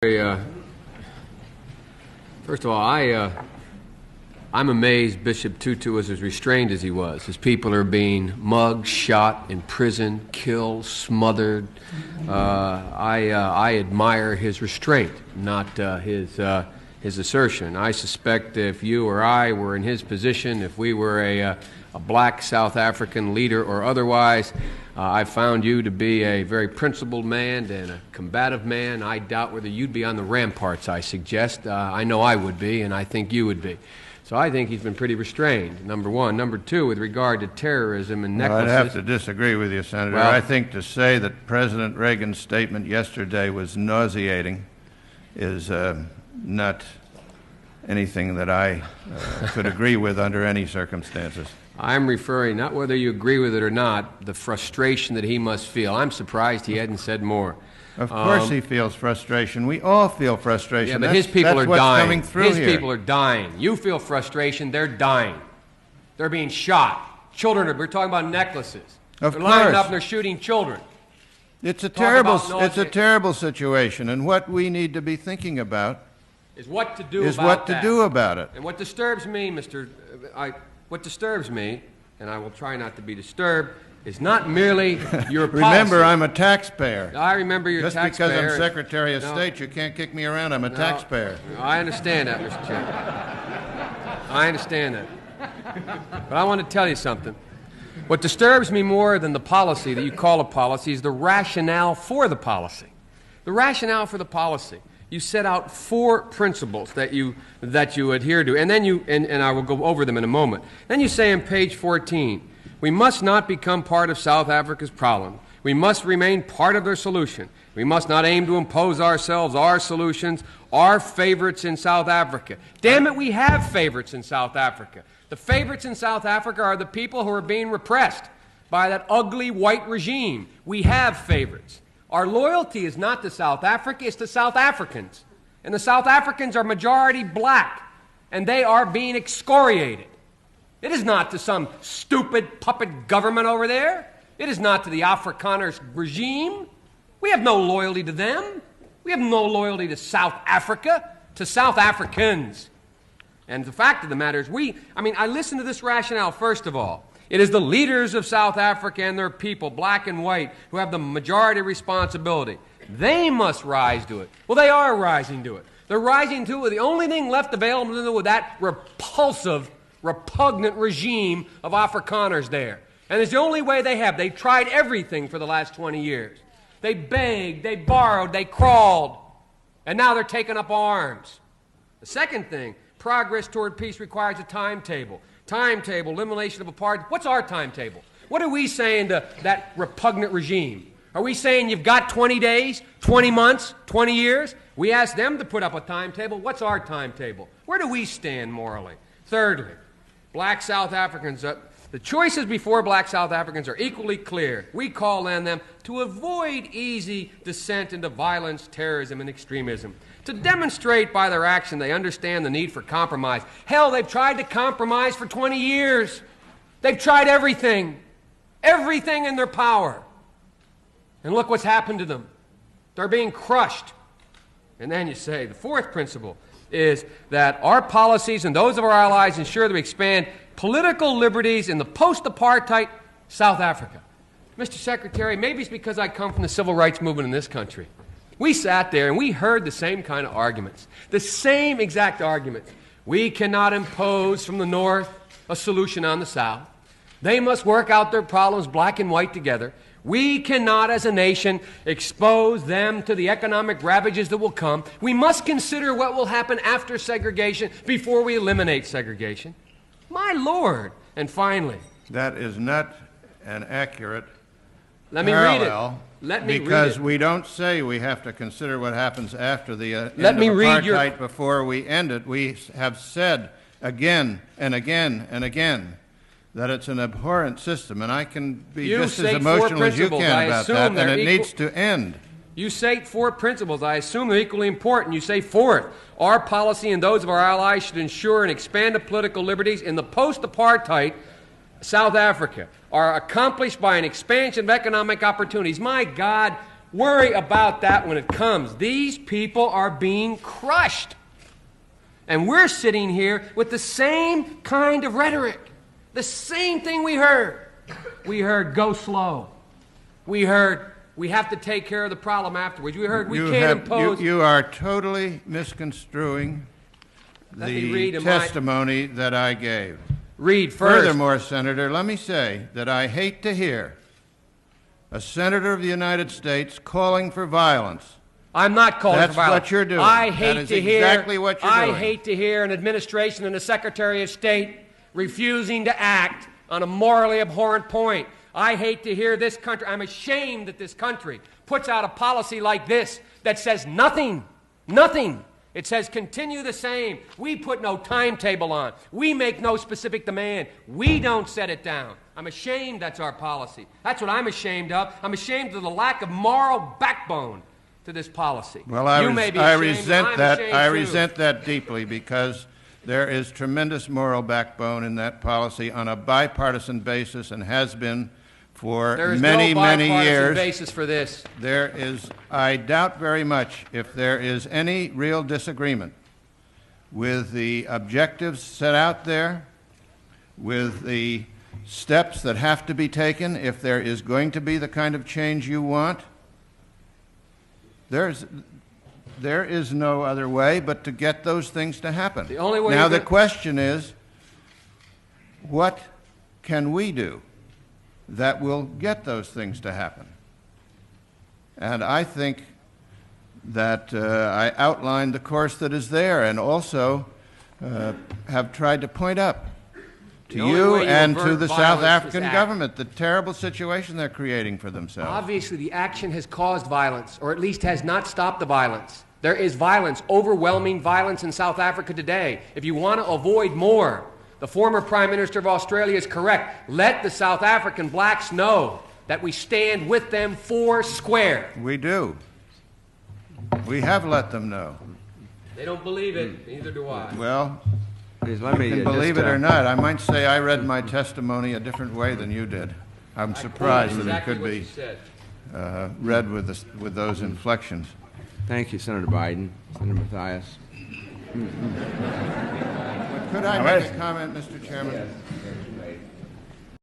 First of all, I'm amazed Bishop Tutu was as restrained as he was. His people are being mugged, shot, imprisoned, killed, smothered. I admire his restraint, not his assertion. I suspect if you or I were in his position, if we were a black South African leader or otherwise, I found you to be a very principled man and a combative man. I doubt whether you'd be on the ramparts, I suggest. I know I would be, and I think you would be. So I think he's been pretty restrained, number one. Number two, with regard to terrorism and necklaces... Well, I'd have to disagree with you, Senator. Well, I think to say that President Reagan's statement yesterday was nauseating is not anything that I could agree with under any circumstances. I'm referring, not whether you agree with it or not, the frustration that he must feel. I'm surprised he hadn't said more. Of course he feels frustration. We all feel frustration. Yeah, but his people are dying. Coming through his here. People are dying. You feel frustration. They're dying. They're being shot. Children, we're talking about necklaces. Of they're course. lining up and they're shooting children. It's a terrible situation, and what we need to be thinking about is what to do about it. it. And what disturbs me, what disturbs me, and I will try not to be disturbed, is not merely your policy. Remember, I'm a taxpayer. I remember you're a taxpayer. Just because I'm Secretary of State, you can't kick me around. I'm a taxpayer. I understand that, Mr. Chairman. I understand that. But I want to tell you something. What disturbs me more than the policy that you call a policy is the rationale for the policy. The rationale for the policy. You set out 4 principles that you adhere to, and then and I will go over them in a moment. Then you say on page 14, we must not become part of South Africa's problem. We must remain part of their solution. We must not aim to impose ourselves, our solutions, our favorites in South Africa. Damn it, we have favorites in South Africa. The favorites in South Africa are the people who are being repressed by that ugly white regime. We have favorites. Our loyalty is not to South Africa, it's to South Africans. And the South Africans are majority black, and they are being excoriated. It is not to some stupid puppet government over there. It is not to the Afrikaners regime. We have no loyalty to them. We have no loyalty to South Africa, to South Africans. And the fact of the matter is I listen to this rationale, first of all. It is the leaders of South Africa and their people, black and white, who have the majority responsibility. They must rise to it. Well, they are rising to it. They're rising to it. The only thing left available to them with that repulsive, repugnant regime of Afrikaners there. And it's the only way they have. They've tried everything for the last 20 years. They begged, they borrowed, they crawled, and now they're taking up arms. The second thing, progress toward peace requires a timetable. Timetable, elimination of apartheid. What's our timetable? What are we saying to that repugnant regime? Are we saying you've got 20 days, 20 months, 20 years? We ask them to put up a timetable. What's our timetable? Where do we stand morally? Thirdly, black South Africans, the choices before black South Africans are equally clear. We call on them to avoid easy descent into violence, terrorism, and extremism. To demonstrate by their action they understand the need for compromise. Hell, they've tried to compromise for 20 years. They've tried everything in their power. And look what's happened to them. They're being crushed. And then you say, the fourth principle is that our policies and those of our allies ensure that we expand political liberties in the post-apartheid South Africa. Mr. Secretary, maybe it's because I come from the civil rights movement in this country. We sat there and we heard the same kind of arguments, the same exact arguments. We cannot impose from the North a solution on the South. They must work out their problems black and white together. We cannot, as a nation, expose them to the economic ravages that will come. We must consider what will happen after segregation before we eliminate segregation. My Lord. And finally, that is not an accurate Let me read it. Because we don't say we have to consider what happens after the end of apartheid before we end it. We have said again and again and again that it's an abhorrent system, and I can be just as emotional as you can about that, and it needs to end. You state 4 principles. I assume they're equally important. You say, fourth, our policy and those of our allies should ensure and expand the political liberties in the post-apartheid South Africa are accomplished by an expansion of economic opportunities. My God, worry about that when it comes. These people are being crushed. And we're sitting here with the same kind of rhetoric. The same thing we heard. We heard, go slow. We heard, we have to take care of the problem afterwards. We heard, we can't impose. You are totally misconstruing the testimony that I gave. Read first. Furthermore, Senator, let me say that I hate to hear a senator of the United States calling for violence. I'm not calling for violence. That's what you're doing. I hate to hear exactly what you're doing. I hate to hear an administration and a Secretary of State refusing to act on a morally abhorrent point. I hate to hear this country. I'm ashamed that this country puts out a policy like this that says nothing. Nothing. It says continue the same. We put no timetable on. We make no specific demand. We don't set it down. I'm ashamed that's our policy. That's what I'm ashamed of. I'm ashamed of the lack of moral backbone to this policy. Well, I resent that. I resent that deeply because there is tremendous moral backbone in that policy on a bipartisan basis and has been for many, many years. There is no bipartisan basis for this. There is, I doubt very much if there is any real disagreement with the objectives set out there, with the steps that have to be taken if there is going to be the kind of change you want. There is no other way but to get those things to happen. The only way. Now the question is, what can we do that will get those things to happen? And I think that I outlined the course that is there and also have tried to point up to you and to the South African government the terrible situation they're creating for themselves. Obviously, the action has caused violence, or at least has not stopped the violence. There is violence, overwhelming violence in South Africa today. If you want to avoid more, the former Prime Minister of Australia is correct. Let the South African blacks know that we stand with them four square. We do. We have let them know. They don't believe it, neither do I. Well, please, let me you can believe it or not. I might say I read my testimony a different way than you did. I'm surprised that it could be read with those inflections. Thank you, Senator Biden. Senator Mathias. Could I make a comment, Mr. Chairman? Yes.